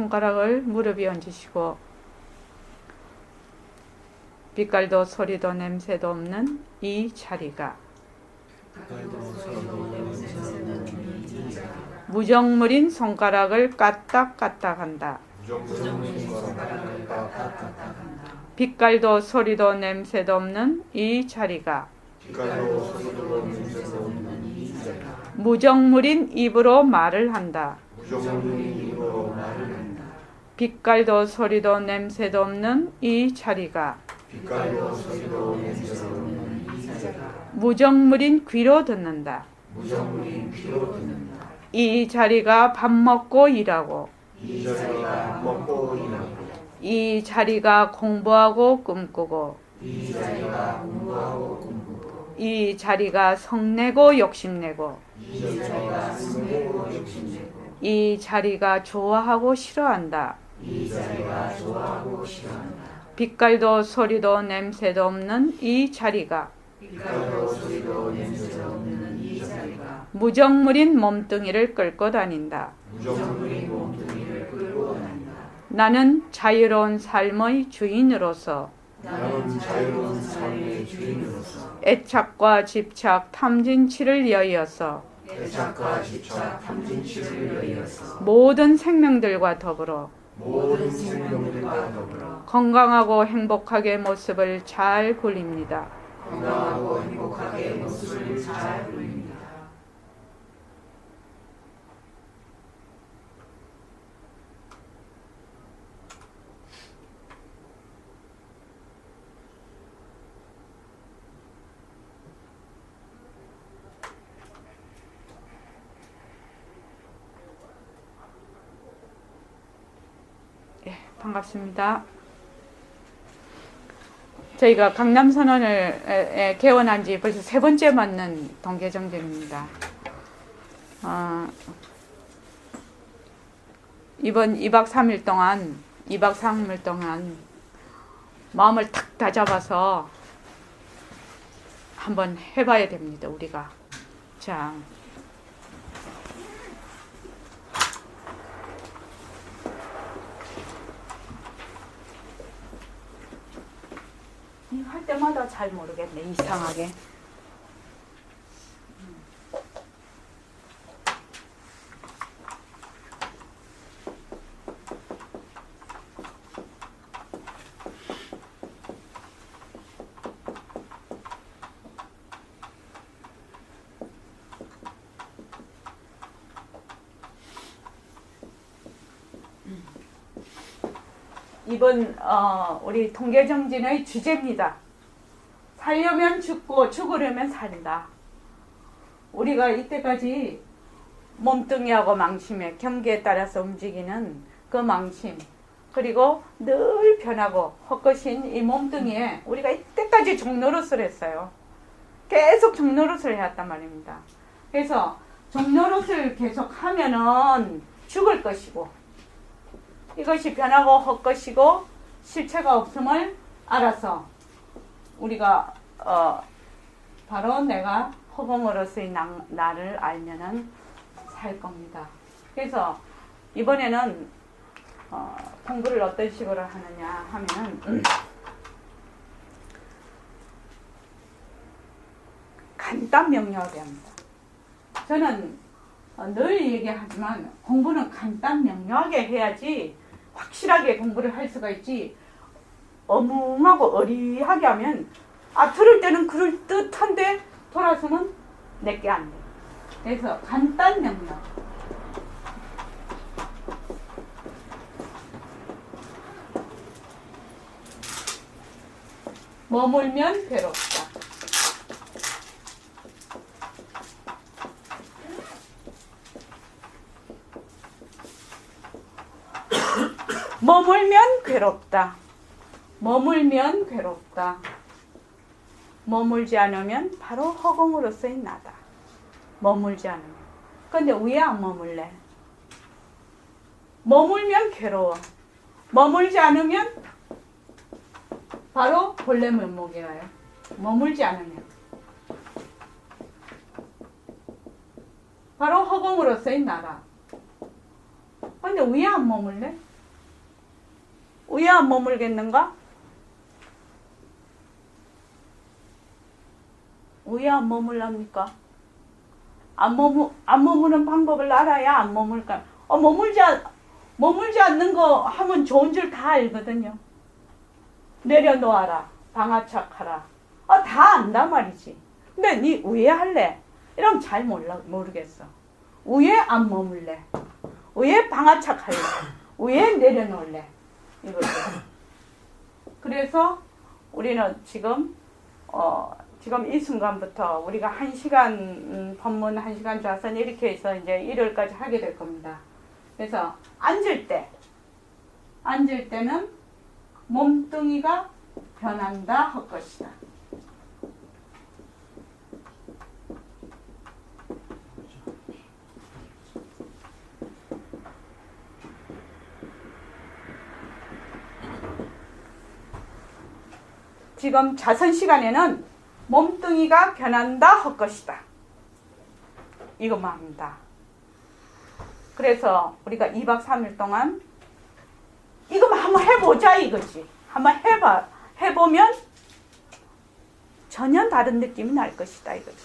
손가락을 무릎 위에 얹으시고 빛깔도 소리도 냄새도 없는 이 자리가 무정물인 손가락을 까딱까딱한다. 빛깔도 소리도 냄새도 없는 이 자리가 무정물인 입으로 말을 한다. 빛깔도 소리도 냄새도 없는 이 자리가 무정물인 귀로 듣는다. 이 자리가 밥 먹고 일하고 이 자리가 공부하고 꿈꾸고 이 자리가 성내고 욕심내고 이 자리가 좋아하고 싫어한다. 빛깔도 소리도 냄새도 없는 이 자리가 무정물인 몸뚱이를 끌고 다닌다. 나는 자유로운 삶의 주인으로서 애착과 집착, 탐진치를 여의어서 모든 생명들과 더불어 건강하고 행복하게 모습을 잘 굴립니다. 반갑습니다. 저희가 강남선언을 개원한 지 벌써 3번째 맞는 동계정전입니다. 이번 2박 3일 동안 마음을 탁 다잡아서 한번 해봐야 됩니다. 우리가. 자, 할 때마다 잘 모르겠네. 이상하게. 이번 우리 통계정진의 주제입니다. 살려면 죽고 죽으려면 산다. 우리가 이때까지 몸뚱이하고 망심에 경계에 따라서 움직이는 그 망심, 그리고 늘 변하고 헛것인 이 몸뚱이에 우리가 이때까지 종노릇을 했어요. 계속 종노릇을 해왔단 말입니다. 그래서 종노릇을 계속 하면은 죽을 것이고, 이것이 변하고 헛것이고 실체가 없음을 알아서 우리가 바로 내가 허공으로서의 나를 알면은 살 겁니다. 그래서 이번에는 공부를 어떤 식으로 하느냐 하면은 간단 명료하게 합니다. 저는 늘 얘기하지만 공부는 간단 명료하게 해야지 확실하게 공부를 할 수가 있지, 어뭉하고 어리하게 하면 들을 때는 그럴듯한데 돌아서는 내게 안 돼. 그래서 간단 명료. 머물면 괴롭다. 머물면 괴롭다. 머물면 괴롭다. 머물지 않으면 바로 허공으로서의 나다. 머물지 않으면. 근데 왜 안 머물래? 머물면 괴로워. 머물지 않으면 바로 본래 면목이에요. 머물지 않으면 바로 허공으로서의 나다. 근데 왜 안 머물래? 위에 안 머물겠는가? 위에 안 머물랍니까? 안 머무는 방법을 알아야 안 머물까? 머물지 않는 거 하면 좋은 줄 다 알거든요. 내려놓아라. 방아착하라. 다 안다 말이지. 근데 니 위에 할래? 이러면 잘 모르겠어. 위에 안 머물래. 위에 방아착할래. 위에 내려놓을래. 이거죠. 그래서 우리는 지금 이 순간부터 우리가 1시간 법문 1시간 좌선 이렇게 해서 이제 일요일까지 하게 될 겁니다. 그래서 앉을 때는 몸뚱이가 변한다 할 것이다. 지금 자선 시간에는 몸뚱이가 변한다 할 것이다. 이것만 합니다. 그래서 우리가 2박 3일 동안 이것만 한번 해보자 이거지. 한번 해보면 전혀 다른 느낌이 날 것이다 이거지.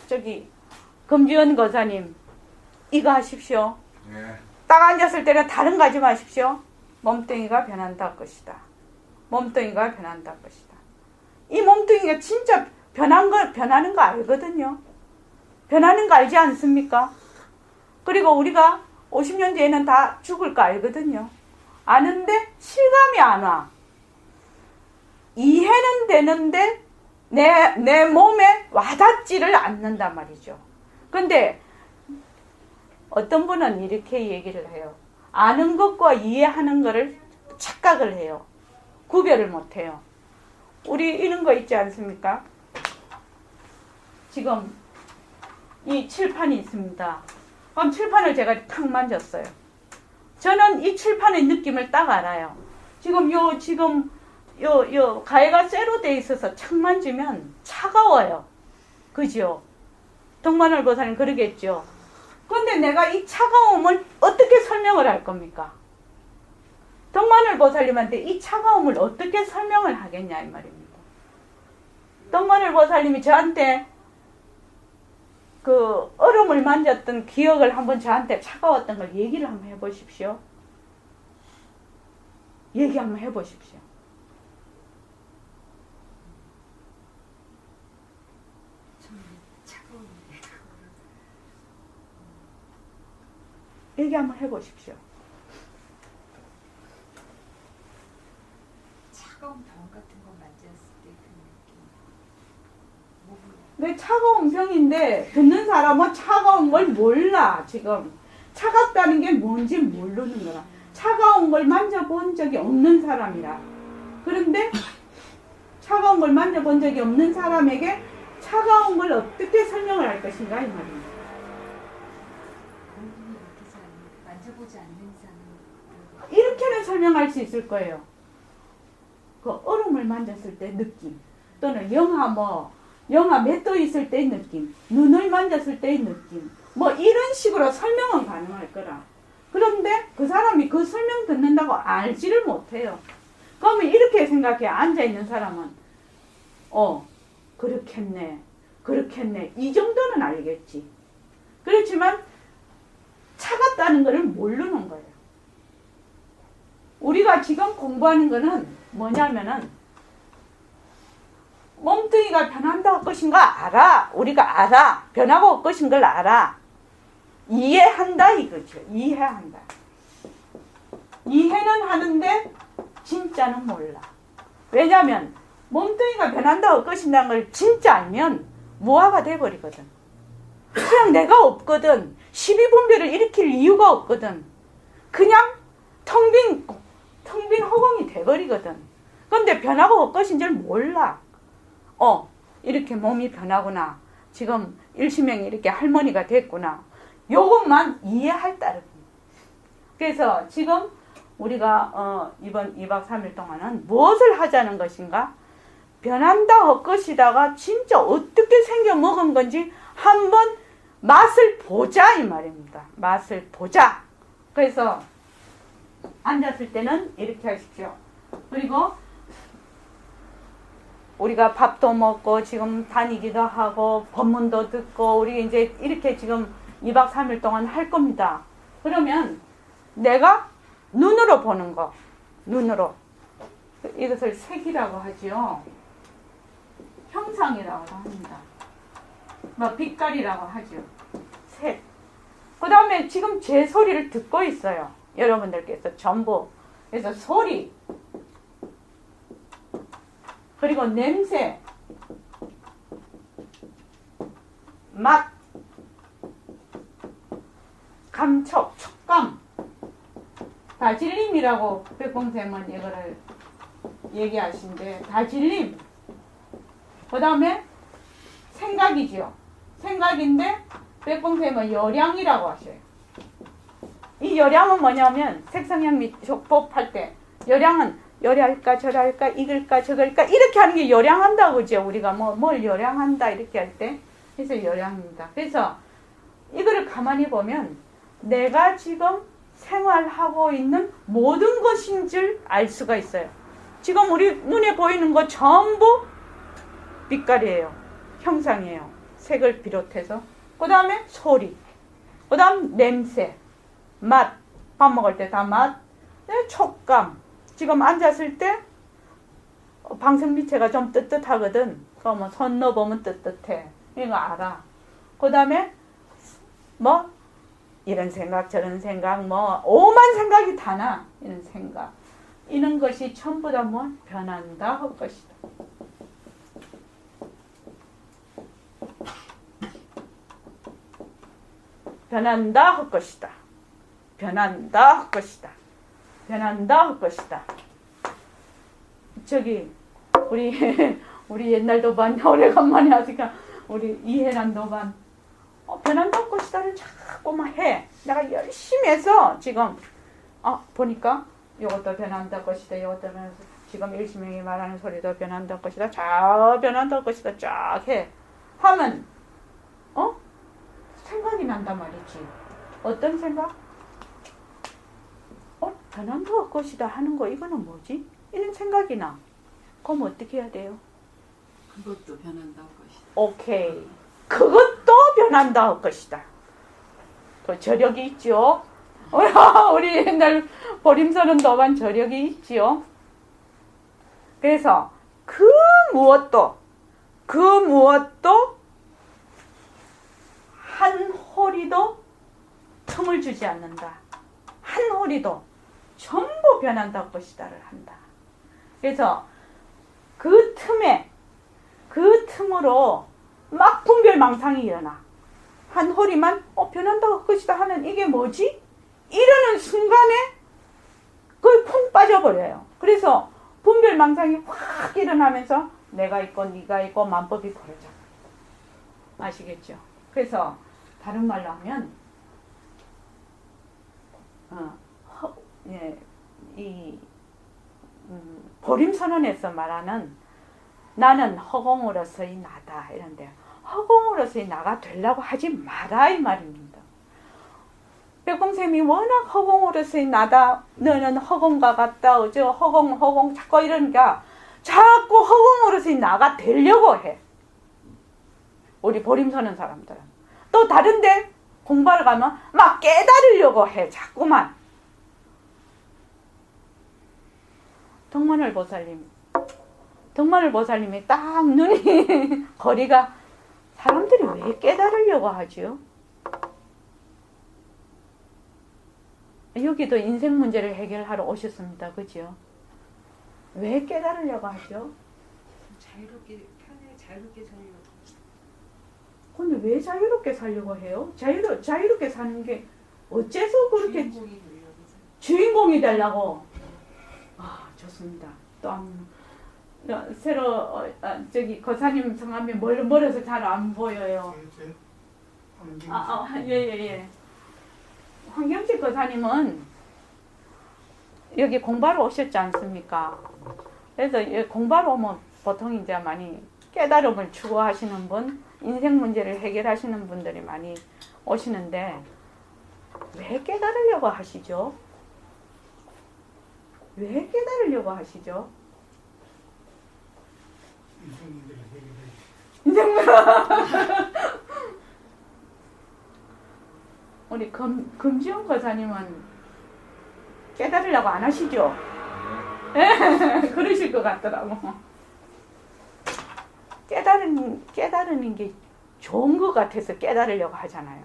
저기 금지원 거사님 이거 하십시오. 네. 딱 앉았을 때는 다른 거 하지 마십시오. 몸뚱이가 변한다 할 것이다. 몸뚱이가 변한다 할 것이다. 이 몸뚱이가 진짜 변하는 거 알거든요. 변하는 거 알지 않습니까? 그리고 우리가 50년 뒤에는 다 죽을 거 알거든요. 아는데 실감이 안 와. 이해는 되는데 내 몸에 와닿지를 않는단 말이죠. 근데 어떤 분은 이렇게 얘기를 해요. 아는 것과 이해하는 것을 착각을 해요. 구별을 못해요. 우리 이런 거 있지 않습니까? 지금 이 칠판이 있습니다. 그럼 칠판을 제가 탁 만졌어요. 저는 이 칠판의 느낌을 딱 알아요. 지금 가해가 쇠로 돼 있어서 착 만지면 차가워요. 그죠? 덕만월 보살님 그러겠죠. 근데 내가 이 차가움을 어떻게 설명을 할 겁니까? 덕만월 보살님한테 이 차가움을 어떻게 설명을 하겠냐 이 말입니다. 덕만월 보살님이 저한테 그 얼음을 만졌던 기억을 한번 저한테 차가웠던 걸 얘기를 한번 해보십시오. 얘기 한번 해보십시오. 얘기 한번 해보십시오. 차가운 병 같은 거 만졌을 때 그 느낌. 왜 차가운 병인데 듣는 사람은 차가운 걸 몰라. 지금 차갑다는 게 뭔지 모르는 거야. 차가운 걸 만져본 적이 없는 사람이라. 그런데 차가운 걸 만져본 적이 없는 사람에게 차가운 걸 어떻게 설명을 할 것인가 이 말입니다. 만져보지 않는 사람 이렇게는 설명할 수 있을 거예요. 그 얼음을 만졌을 때 느낌, 또는 영하 몇 도 있을 때의 느낌, 눈을 만졌을 때의 느낌, 뭐 이런 식으로 설명은 가능할 거라. 그런데 그 사람이 그 설명 듣는다고 알지를 못해요. 그러면 이렇게 생각해. 앉아있는 사람은 그렇겠네 이 정도는 알겠지. 그렇지만 차갑다는 것을 모르는 거예요. 우리가 지금 공부하는 거는 뭐냐면은 몸뚱이가 변한다 할 것인가 알아. 우리가 알아. 변하고 할 것인 걸 알아. 이해한다 이거죠. 이해한다. 이해는 하는데 진짜는 몰라. 왜냐하면 몸뚱이가 변한다 할 것이라는 걸 진짜 알면 무아가 돼버리거든. 그냥 내가 없거든. 시비분별을 일으킬 이유가 없거든. 그냥 텅 빈 허공이 돼버리거든. 근데 변하고 할 것인 줄 몰라. 이렇게 몸이 변하구나. 지금 일시명이 이렇게 할머니가 됐구나. 요것만 이해할 따름입니다. 그래서 지금 우리가 이번 2박 3일 동안은 무엇을 하자는 것인가? 변한다 할 것이다가 진짜 어떻게 생겨 먹은 건지 한번 맛을 보자 이 말입니다. 맛을 보자. 그래서 앉았을 때는 이렇게 하십시오. 그리고 우리가 밥도 먹고 지금 다니기도 하고 법문도 듣고 우리 이제 이렇게 지금 2박 3일 동안 할 겁니다. 그러면 내가 눈으로 보는 거, 눈으로. 이것을 색이라고 하죠. 형상이라고 합니다. 뭐 빛깔이라고 하죠. 색. 그 다음에 지금 제 소리를 듣고 있어요. 여러분들께서 전부. 그래서 소리, 그리고 냄새, 맛, 감촉, 촉감. 다질림이라고 백봉쌤은 이거를 얘기하신데, 다질림. 그 다음에 생각이지요. 생각인데 백봉쌤은 열량이라고 하셔요. 이 열량은 뭐냐면 색성향 및 족법할 때 열량은 열할까 저랄까 이글까 저글까 이렇게 하는 게 열량한다고 그죠. 우리가 뭘 열량한다 이렇게 할 때 그래서 열량입니다. 그래서 이거를 가만히 보면 내가 지금 생활하고 있는 모든 것인 줄 알 수가 있어요. 지금 우리 눈에 보이는 거 전부 빛깔이에요. 형상이에요. 색을 비롯해서. 그 다음에 소리. 그 다음 냄새. 맛. 밥 먹을 때 다 맛. 네, 촉감. 지금 앉았을 때 방석 밑에가 좀 뜨뜻하거든. 그러면 손 넣어보면 뜨뜻해. 이거 알아. 그 다음에 뭐 이런 생각 저런 생각 뭐 오만 생각이 다 나. 이런 생각. 이런 것이 전부 다 뭐 변한다 할 것이다. 변한다 할 것이다. 변한다 할 것이다. 변한다 할 것이다. 저기 우리 옛날 도반 오래간만에 하니까 우리 이해란 도반 변한다 할 것이다를 자꾸만 해. 내가 열심히 해서 지금 보니까 이것도 변한다 할 것이다. 이것도 변한다. 지금 일시명이 말하는 소리도 변한다 할 것이다. 자 변한다 할 것이다. 쫙 해. 하면 생각이 난단 말이지. 어떤 생각? 변한다 할 것이다 하는 거 이거는 뭐지? 이런 생각이 나. 그럼 어떻게 해야 돼요? 그것도 변한다 할 것이다. 오케이. 그것도 변한다 할 것이다. 그 저력이 있죠. 우리 옛날 보림서는 도반 저력이 있지요. 그래서 그 무엇도 한 호리도 틈을 주지 않는다. 한 호리도 전부 변한다 할 것이다를 한다. 그래서 그 틈으로 막 분별망상이 일어나. 한 호리만 변한다 할 것이다 하면 이게 뭐지? 이러는 순간에 거의 푹 빠져버려요. 그래서 분별망상이 확 일어나면서 내가 있고 네가 있고 만법이 벌어져. 아시겠죠? 그래서 다른 말로 하면 보림선언에서 말하는 나는 허공으로서의 나다 이런데 허공으로서의 나가 되려고 하지 마라 이 말입니다. 백봉쌤이 워낙 허공으로서의 나다 너는 허공과 같다 어쩌 허공 자꾸 이러니까 자꾸 허공으로서의 나가 되려고 해. 우리 보림서는 사람들은 또 다른데 공부하러 가면 막 깨달으려고 해. 자꾸만. 덕만을 보살님이 딱 눈이 거리가 사람들이 왜 깨달으려고 하죠? 여기도 인생 문제를 해결하러 오셨습니다. 그죠? 왜 깨달으려고 하죠? 자유롭게 살려고. 근데 왜 자유롭게 살려고 해요? 자유롭게 사는 게 어째서 그렇게 주인공이 되려고? 좋습니다. 또 새로 저기 거사님 성함이 멀어서 잘 안 보여요. 예. 황경식 거사님은 여기 공부하러 오셨지 않습니까? 그래서 공부하러 오면 보통 이제 많이 깨달음을 추구하시는 분, 인생 문제를 해결하시는 분들이 많이 오시는데 왜 깨달으려고 하시죠? 왜 깨달으려고 하시죠? 우리 금지원 거사님은 깨달으려고 안 하시죠? 그러실 것 같더라고. 깨달으는 게 좋은 것 같아서 깨달으려고 하잖아요.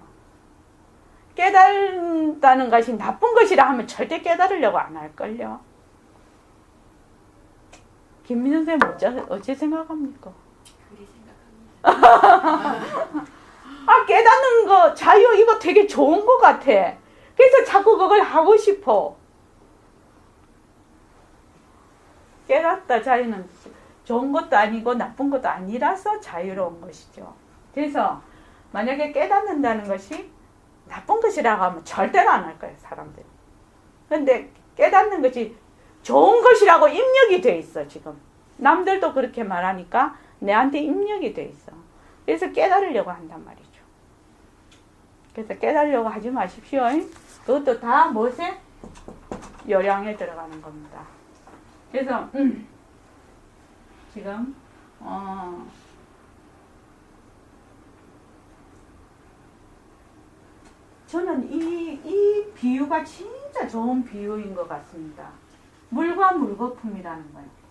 깨달다는 것이 나쁜 것이라 하면 절대 깨달으려고 안 할걸요. 김민선 선생님 어찌 생각합니까? 그리 생각합니다. 아, 깨닫는 거, 자유, 이거 되게 좋은 것 같아. 그래서 자꾸 그걸 하고 싶어. 깨닫다 자유는 좋은 것도 아니고 나쁜 것도 아니라서 자유로운 것이죠. 그래서 만약에 깨닫는다는 것이 나쁜 것이라고 하면 절대로 안 할 거예요, 사람들이. 근데 깨닫는 것이 좋은 것이라고 입력이 돼 있어, 지금. 남들도 그렇게 말하니까 내한테 입력이 돼 있어. 그래서 깨달으려고 한단 말이죠. 그래서 깨달으려고 하지 마십시오. 그것도 다 무엇에? 요량에 들어가는 겁니다. 그래서 지금 저는 이 비유가 진짜 좋은 비유인 것 같습니다. 물과 물거품이라는 거예요.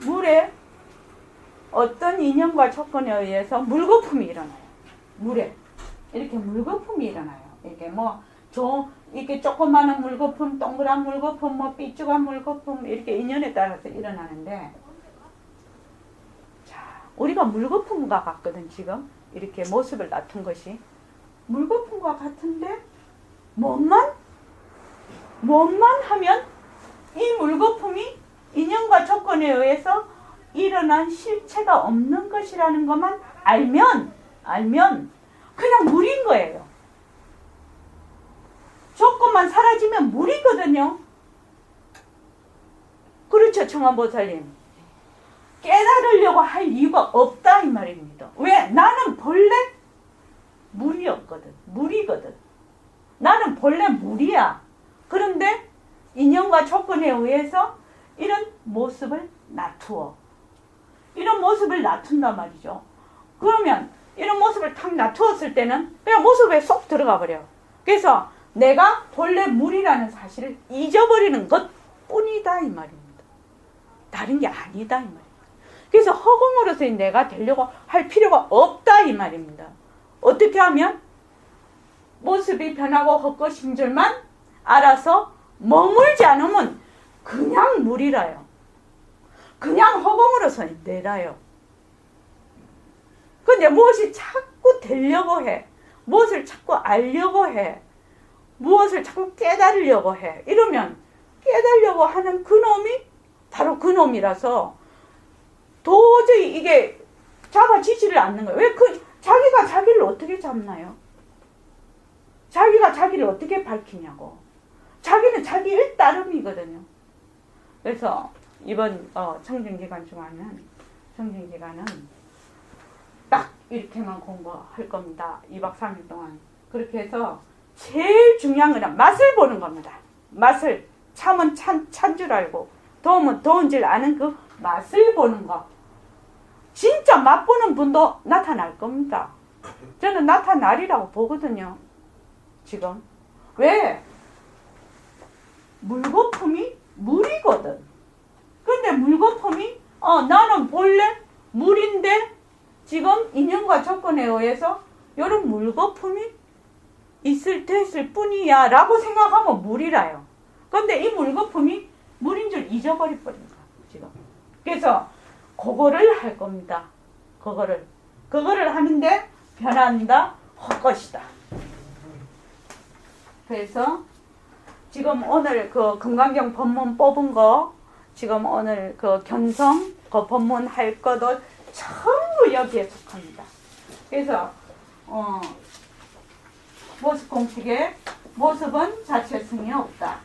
물에 어떤 인연과 조건에 의해서 물거품이 일어나요. 물에 이렇게 물거품이 일어나요. 이렇게 이렇게 조그마한 물거품, 동그란 물거품, 삐죽한 물거품 이렇게 인연에 따라서 일어나는데, 자, 우리가 물거품과 같거든. 지금 이렇게 모습을 나툰 것이 물거품과 같은데 뭐만 하면 이 물거품이 인연과 조건에 의해서 일어난 실체가 없는 것이라는 것만 알면 그냥 물인 거예요. 조건만 사라지면 물이거든요. 그렇죠, 청원보살님. 깨달으려고 할 이유가 없다 이 말입니다. 왜? 나는 본래 물이거든. 나는 본래 물이야. 그런데 인연과 조건에 의해서 이런 모습을 놔두어. 이런 모습을 놔둔단 말이죠. 그러면 이런 모습을 탁 놔두었을 때는 그냥 모습에 쏙 들어가 버려. 그래서 내가 본래 물이라는 사실을 잊어버리는 것 뿐이다 이 말입니다. 다른 게 아니다 이 말입니다. 그래서 허공으로서의 내가 되려고 할 필요가 없다 이 말입니다. 어떻게 하면 모습이 변하고 헛것인 줄만 알아서 머물지 않으면 그냥 물이라요. 그냥 허공으로서의 내라요. 근데 무엇이 자꾸 되려고 해. 무엇을 자꾸 알려고 해. 무엇을 자꾸 깨달으려고 해. 이러면 깨달으려고 하는 그놈이 바로 그놈이라서 도저히 이게 잡아지지를 않는 거예요. 왜 자기가 자기를 어떻게 잡나요? 자기가 자기를 어떻게 밝히냐고. 자기는 자기 일따름이거든요. 그래서 이번 청정기간 청정기간은 딱 이렇게만 공부할 겁니다. 2박 3일 동안. 그렇게 해서 제일 중요한 건 맛을 보는 겁니다. 맛을. 참은 찬 줄 알고 더우면 더운 줄 아는 그 맛을 보는 거. 진짜 맛보는 분도 나타날 겁니다. 저는 나타나리라고 보거든요. 지금. 왜? 물거품이 물이거든. 근데 물거품이 나는 본래 물인데 지금 인연과 조건에 의해서 이런 물거품이 됐을 뿐이야 라고 생각하면 물이라요. 근데 이 물거품이 물인 줄 잊어버릴 거예요. 지금. 그래서 그거를 할 겁니다. 그거를 하는데 변한다, 헛것이다. 그래서 지금 오늘 그 금강경 법문 뽑은 거, 지금 오늘 그 견성 그 법문 할 것도 전부 여기에 속합니다. 그래서 모습 공식에 모습은 자체성이 없다.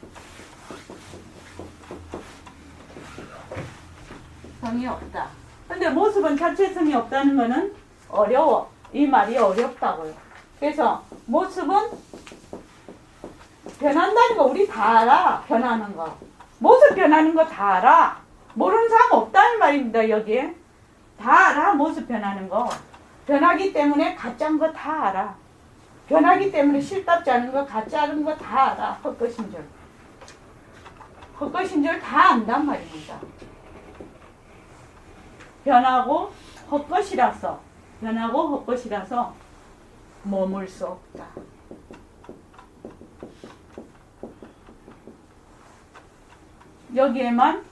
자체성이 없다. 근데 모습은 자체성이 없다는 거는 어려워. 이 말이 어렵다고요. 그래서 모습은 변한다는 거 우리 다 알아. 변하는 거. 모습 변하는 거 다 알아. 모르는 사람 없다는 말입니다. 여기에. 다 알아. 모습 변하는 거. 변하기 때문에 가짜인 거 다 알아. 변하기 때문에 실답지 않은 거 가짜인 거 다 알아. 헛것인 줄. 헛것인 줄 다 안단 말입니다. 변하고 헛것이라서 머물 수 없다. 여기에만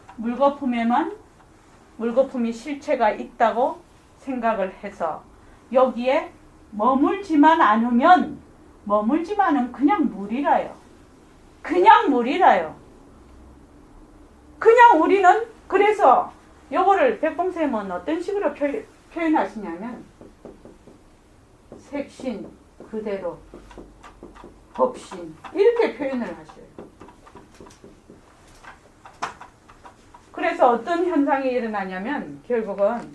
물거품이 실체가 있다고 생각을 해서 여기에 머물지만 않으면 그냥 물이라요. 그냥 우리는 그래서 요거를 백봉쌤은 어떤 식으로 표현하시냐면 색신 그대로 법신 이렇게 표현을 하셔요. 그래서 어떤 현상이 일어나냐면 결국은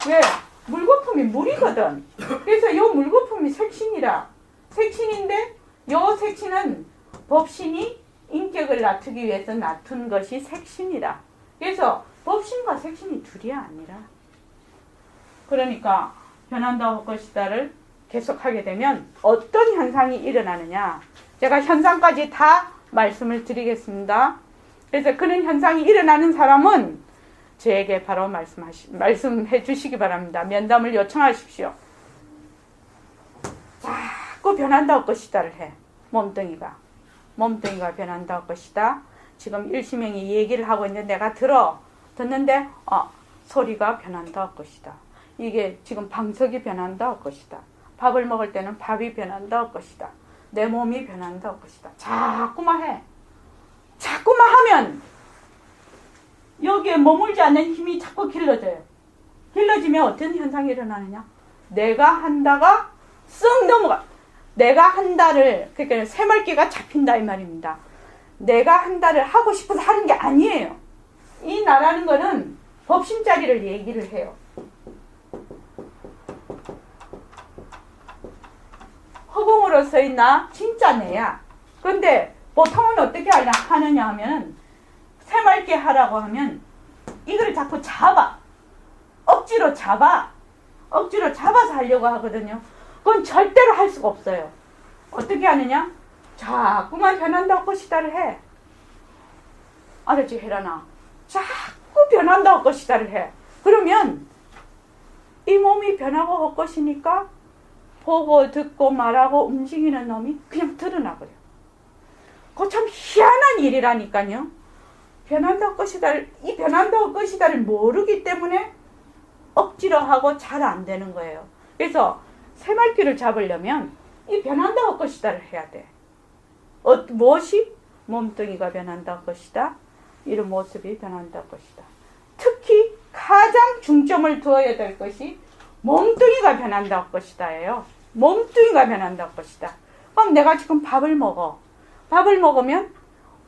왜 물거품이 물이거든. 그래서 요 물거품이 색신인데 요 색신은 법신이 인격을 낮추기 위해서 낮춘 것이 색신이다. 그래서 법신과 색신이 둘이 아니라 그러니까 변한다 헛것이다를 계속하게 되면 어떤 현상이 일어나느냐 제가 현상까지 다 말씀을 드리겠습니다. 그래서 그런 현상이 일어나는 사람은 저에게 바로 말씀해 주시기 바랍니다. 면담을 요청하십시오. 자꾸 변한다 헛것이다를 해. 몸뚱이가 변한다 헛것이다. 지금 일시명이 얘기를 하고 있는데 내가 듣는데 소리가 변한다 헛것이다. 이게 지금 방석이 변한다 헛것이다. 밥을 먹을 때는 밥이 변한다 헛것이다. 내 몸이 변한다 헛것이다. 자꾸만 해. 자꾸만 하면 여기에 머물지 않는 힘이 자꾸 길러져요. 길러지면 어떤 현상이 일어나느냐? 내가 한다가 쓱 넘어가. 내가 한다를 그러니까 새멀기가 잡힌다 이 말입니다. 내가 한다를 하고 싶어서 하는 게 아니에요. 이 나라는 거는 법신자리를 얘기를 해요. 허공으로서의 나 진짜 내야. 그런데 보통은 어떻게 하느냐 하면 새맑게 하라고 하면 이걸 자꾸 억지로 잡아서 하려고 하거든요. 그건 절대로 할 수가 없어요. 어떻게 하느냐? 자꾸만 변한다 헛것이다를 해. 알았지 혜란아? 자꾸 변한다 헛것이다를 해. 그러면 이 몸이 변하고 헛것이니까 보고 듣고 말하고 움직이는 놈이 그냥 드러나버려. 그거 참 희한한 일이라니까요. 변한다 헛것이다를 모르기 때문에 억지로 하고 잘 안 되는 거예요. 그래서 새말귀를 잡으려면 이 변한다 헛것이다를 해야 돼. 무엇이? 몸뚱이가 변한다 헛것이다. 이런 모습이 변한다 헛것이다. 특히 가장 중점을 두어야 될 것이 몸뚱이가 변한다 헛것이다예요. 몸뚱이가 변한다 헛것이다. 그럼 내가 지금 밥을 먹으면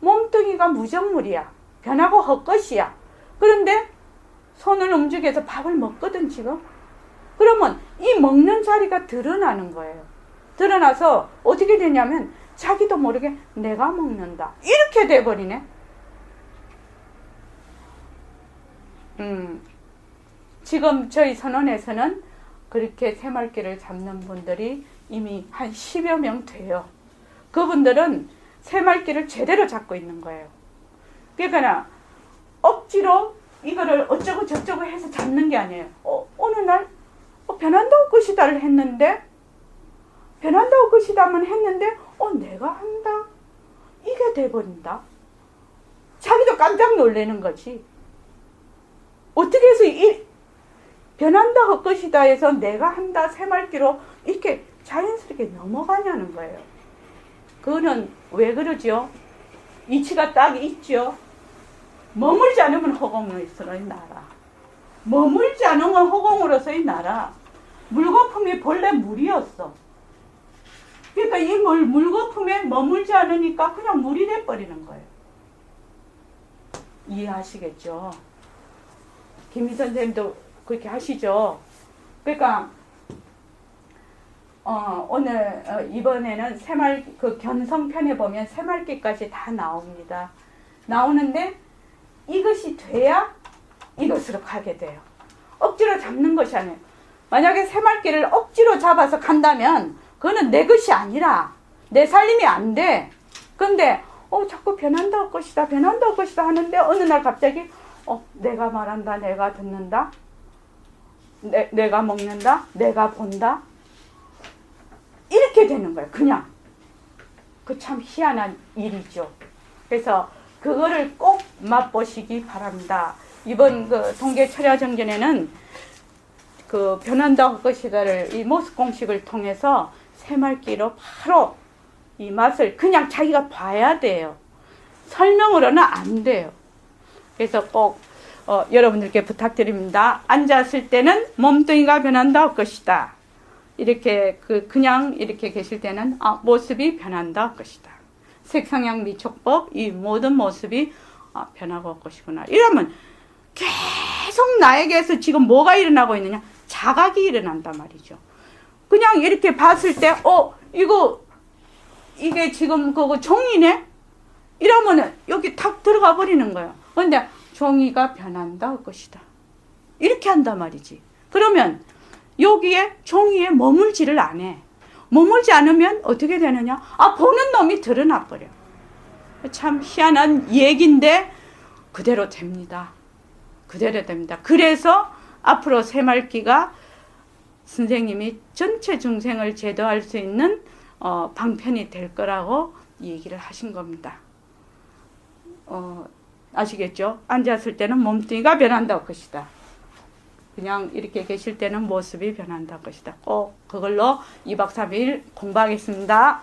몸뚱이가 무정물이야. 변하고 헛것이야. 그런데 손을 움직여서 밥을 먹거든 지금. 그러면 이 먹는 자리가 드러나는 거예요. 드러나서 어떻게 되냐면 자기도 모르게 내가 먹는다. 이렇게 돼버리네. 지금 저희 선원에서는 그렇게 새말귀를 잡는 분들이 이미 한 10여 명 돼요. 그분들은 새말귀를 제대로 잡고 있는 거예요. 그러니까 억지로 이거를 어쩌고 저쩌고 해서 잡는 게 아니에요. 어느 날 변한다 헛것이다를 했는데 변한다 헛것이다만 했는데 내가 한다. 이게 돼버린다. 자기도 깜짝 놀라는 거지. 어떻게 해서 이 변한다 헛것이다 해서 내가 한다 새말귀로 이렇게 자연스럽게 넘어가냐는 거예요. 그거는 왜 그러죠? 이치가 딱 있죠. 머물지 않으면 허공으로서의 나라. 머물지 않으면 허공으로서의 나라. 물거품이 본래 물이었어. 그러니까 이 물거품에 머물지 않으니까 그냥 물이 돼버리는 거예요. 이해하시겠죠? 김희 선생님도 그렇게 하시죠. 그러니까 오늘 이번에는 그 견성편에 보면 새말기까지 다 나옵니다. 나오는데 이것이 돼야 이것으로 가게 돼요. 억지로 잡는 것이 아니에요. 만약에 새말기를 억지로 잡아서 간다면 그거는 내 것이 아니라 내 살림이 안 돼. 근데 자꾸 변한다 할 것이다, 변한다 할 것이다 하는데 어느 날 갑자기 내가 말한다, 내가 듣는다, 내가 먹는다, 내가 본다, 이렇게 되는 거예요. 그냥 그 참 희한한 일이죠. 그래서 그거를 꼭 맛보시기 바랍니다. 이번 그 통계철야정전에는 그 변한다 할 것이다를 이 모습 공식을 통해서 새말기로 바로 이 맛을 그냥 자기가 봐야 돼요. 설명으로는 안 돼요. 그래서 꼭 여러분들께 부탁드립니다. 앉았을 때는 몸뚱이가 변한다 할 것이다. 이렇게 그냥 이렇게 계실 때는 모습이 변한다 할 것이다. 색상향 미촉법, 이 모든 모습이 변하고 할 것이구나. 이러면 계속 나에게서 지금 뭐가 일어나고 있느냐? 자각이 일어난단 말이죠. 그냥 이렇게 봤을 때 이게 지금 그거 종이네? 이러면은 여기 탁 들어가 버리는 거예요. 근데 종이가 변한다 할 것이다. 이렇게 한단 말이지. 그러면 여기에 종이에 머물지를 안 해. 머물지 않으면 어떻게 되느냐? 보는 놈이 드러나 버려. 참 희한한 얘기인데 그대로 됩니다. 그대로 됩니다. 그래서 앞으로 새말기가 선생님이 전체 중생을 제도할 수 있는 방편이 될 거라고 얘기를 하신 겁니다. 아시겠죠? 앉았을 때는 몸뚱이가 변한다 할 것이다. 그냥 이렇게 계실 때는 모습이 변한다 할 것이다. 꼭 그걸로 2박 3일 공부하겠습니다.